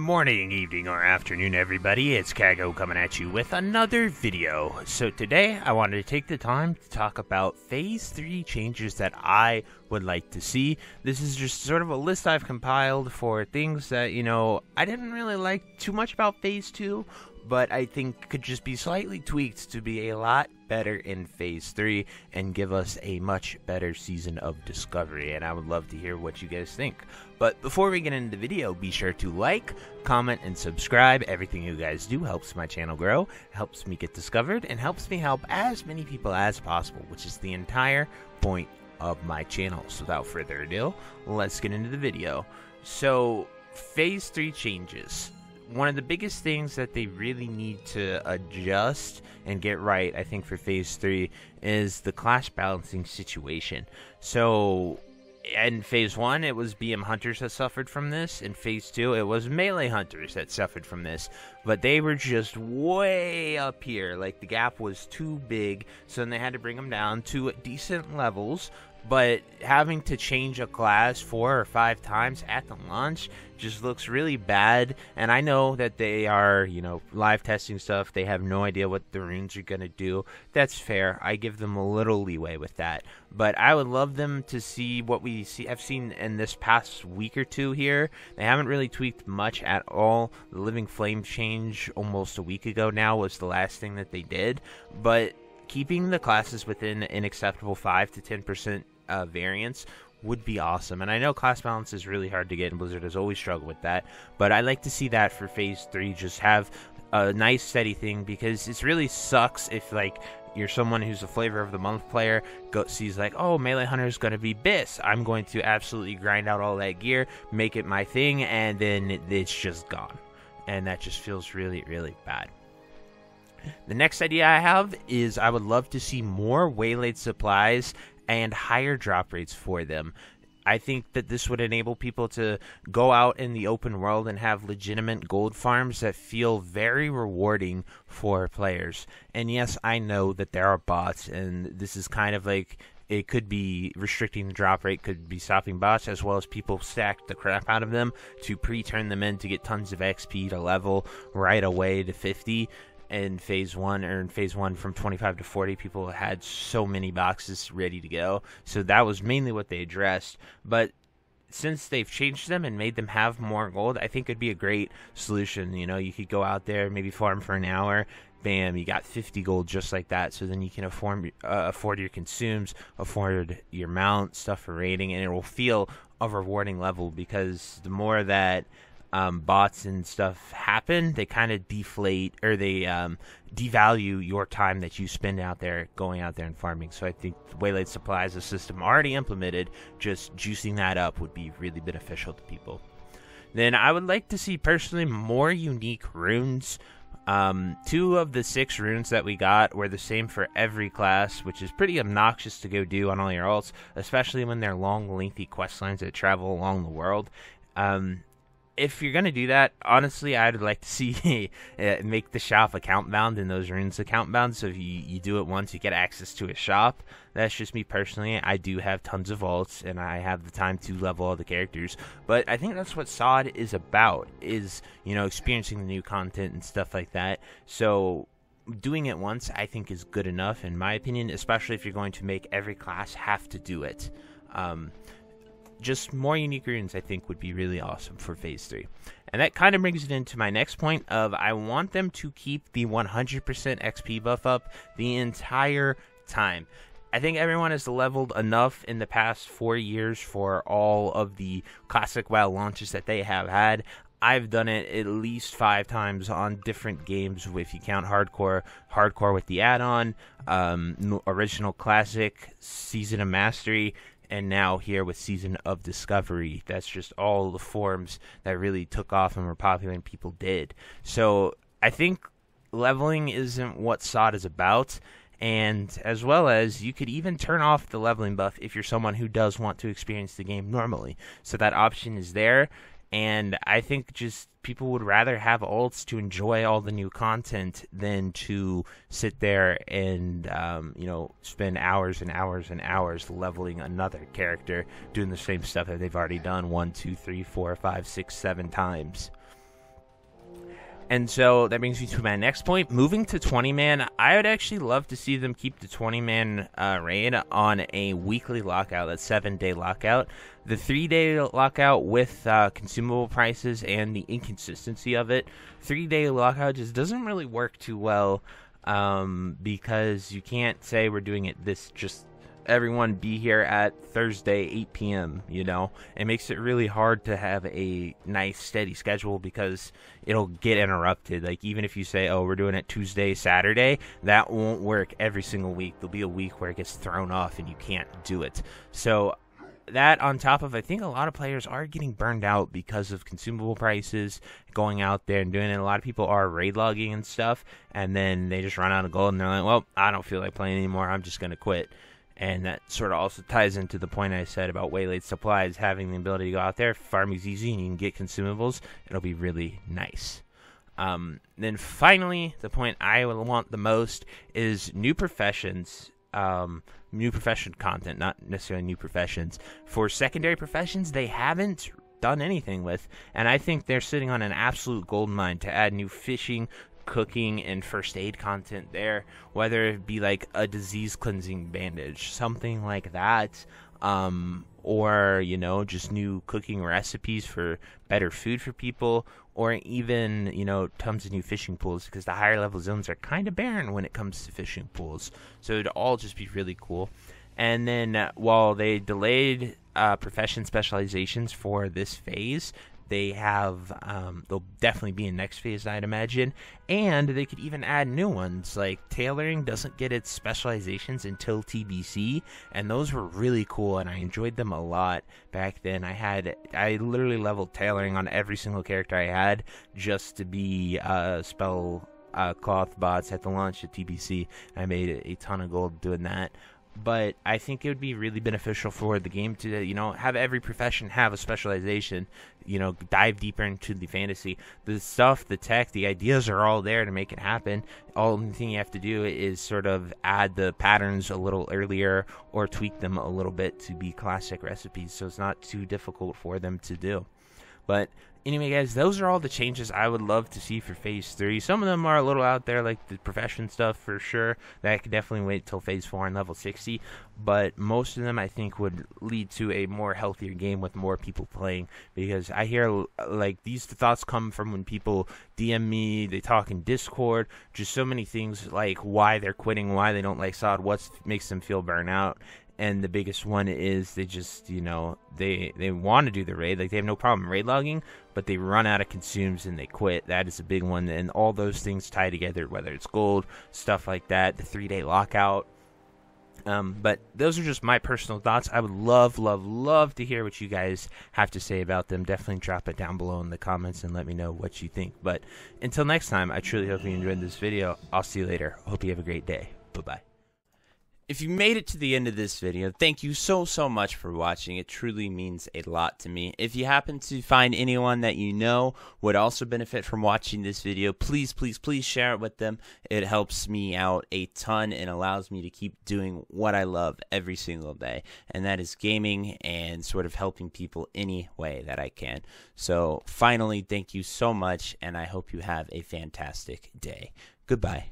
morning, evening, or afternoon, everybody. It's Kaghoe coming at you with another video. So today, I wanted to take the time to talk about Phase 3 changes that I would like to see. This is just sort of a list I've compiled for things that, I didn't really like too much about Phase 2, but I think could just be slightly tweaked to be a lot better in Phase 3 and give us a much better season of Discovery, and I would love to hear what you guys think. But before we get into the video, be sure to like, comment, and subscribe. Everything you guys do helps my channel grow, helps me get discovered, and helps me help as many people as possible, which is the entire point of my channel. So without further ado, let's get into the video. So, Phase 3 changes. One of the biggest things that they really need to adjust and get right, I think, for Phase 3 is the class balancing situation. So, in Phase 1, it was BM Hunters that suffered from this. In Phase 2, it was Melee Hunters that suffered from this. But they were just way up here. Like, the gap was too big, so then they had to bring them down to decent levels. But having to change a class 4 or 5 times at the launch just looks really bad. And I know that they are, live testing stuff. They have no idea what the runes are going to do. That's fair. I give them a little leeway with that. But I would love them to see what I've seen in this past week or two here. They haven't really tweaked much at all. The Living Flame change almost a week ago now was the last thing that they did. But keeping the classes within an acceptable 5 to 10% variance would be awesome. And I know class balance is really hard to get, and Blizzard has always struggled with that. But I like to see that for Phase 3, just have a nice steady thing, because it really sucks if, you're someone who's a Flavor of the Month player, sees oh, Melee Hunter is going to be BIS. I'm going to absolutely grind out all that gear, make it my thing, and then it's just gone. And that just feels really, really bad. The next idea I have is I would love to see more waylaid supplies and higher drop rates for them. I think that this would enable people to go out in the open world and have legitimate gold farms that feel very rewarding for players. And yes, I know that there are bots, and this is kind of it could be restricting the drop rate, could be stopping bots, as well as people stack the crap out of them to pre-turn them in to get tons of XP to level right away to 50. In Phase 1, from 25 to 40, people had so many boxes ready to go. So that was mainly what they addressed. But since they've changed them and made them have more gold, I think it'd be a great solution. You could go out there, maybe farm for an hour, bam, you got 50 gold just like that. So then you can afford your consumes, afford your mount, stuff for raiding, and it will feel a rewarding level, because the more that bots and stuff happen, they kind of deflate, or they devalue your time that you spend out there going out there and farming. So I think waylaid supply is a system already implemented. Just juicing that up would be really beneficial to people. Then I would like to see personally more unique runes. 2 of the 6 runes that we got were the same for every class, which is pretty obnoxious to go do on all your alts, especially when they're long, lengthy quest lines that travel along the world. If you're going to do that, honestly, I'd like to see make the shop account bound and those runes account bound. So if you do it once, you get access to a shop. That's just me personally. I do have tons of vaults, and I have the time to level all the characters. But I think that's what SOD is about, is, experiencing the new content and stuff like that. So doing it once, I think, is good enough, in my opinion, especially if you're going to make every class have to do it. Just more unique runes, I think, would be really awesome for Phase 3. And that kind of brings it into my next point of I want them to keep the 100% XP buff up the entire time. I think everyone has leveled enough in the past 4 years for all of the Classic WoW launches that they have had. I've done it at least 5 times on different games, if you count hardcore with the add-on, original classic, Season of Mastery, and now here with Season of Discovery. That's just all the forms that really took off and were popular and people did. So I think leveling isn't what SOD is about. And as well as, you could even turn off the leveling buff if you're someone who does want to experience the game normally. So that option is there. And I think just people would rather have ults to enjoy all the new content than to sit there and, spend hours and hours and hours leveling another character, doing the same stuff that they've already done 1, 2, 3, 4, 5, 6, 7 times. And so that brings me to my next point. Moving to 20-man, I would actually love to see them keep the 20-man raid on a weekly lockout, that 7-day lockout. The 3-day lockout with consumable prices and the inconsistency of it, 3-day lockout just doesn't really work too well because you can't say we're doing it this just everyone be here at Thursday 8 p.m. You know, it makes it really hard to have a nice steady schedule because it'll get interrupted. Like, even if you say, oh, we're doing it Tuesday, Saturday, that won't work every single week. There'll be a week where it gets thrown off and you can't do it. So that on top of, I think a lot of players are getting burned out because of consumable prices, going out there and doing it. A lot of people are raid logging and stuff, and then they just run out of gold and they're like, well, I don't feel like playing anymore, I'm just going to quit. And that sort of also ties into the point I said about waylaid supplies, having the ability to go out there, farming's easy, and you can get consumables. It'll be really nice. Then finally, the point I would want the most is new professions, new profession content, not necessarily new professions. For secondary professions, they haven't done anything with, and I think they're sitting on an absolute gold mine to add new fishing, cooking, and first aid content there, whether it be like a disease cleansing bandage, something like that, or, you know, just new cooking recipes for better food for people, or even, you know, tons of new fishing pools, because the higher level zones are kind of barren when it comes to fishing pools. So it'd all just be really cool. And then while they delayed profession specializations for this phase, they have, they'll definitely be in next phase, I'd imagine, and they could even add new ones, like tailoring doesn't get its specializations until TBC, and those were really cool, and I enjoyed them a lot back then. I literally leveled tailoring on every single character I had just to be spell cloth bots at the launch of TBC. I made a ton of gold doing that. But I think it would be really beneficial for the game to, you know, have every profession have a specialization, you know, dive deeper into the fantasy. The stuff, the tech, the ideas are all there to make it happen. All the thing you have to do is sort of add the patterns a little earlier or tweak them a little bit to be classic recipes, so it's not too difficult for them to do. But anyway, guys, those are all the changes I would love to see for Phase 3. Some of them are a little out there, like the profession stuff for sure. That could definitely wait till Phase 4 and level 60. But most of them, I think, would lead to a more healthier game with more people playing. Because I hear, like, these thoughts come from when people DM me, they talk in Discord, just so many things, like why they're quitting, why they don't like SOD, what makes them feel burnt out. And the biggest one is they just, you know, they want to do the raid. Like, they have no problem raid logging, but they run out of consumes and they quit. That is a big one. And all those things tie together, whether it's gold, stuff like that, the 3-day lockout. But those are just my personal thoughts. I would love, love, love to hear what you guys have to say about them. Definitely drop it down below in the comments and let me know what you think. But until next time, I truly hope you enjoyed this video. I'll see you later. Hope you have a great day. Bye-bye. If you made it to the end of this video, thank you so much for watching. It truly means a lot to me. If you happen to find anyone that you know would also benefit from watching this video, please share it with them. It helps me out a ton and allows me to keep doing what I love every single day, and that is gaming and sort of helping people any way that I can. So finally, thank you so much, and I hope you have a fantastic day. Goodbye.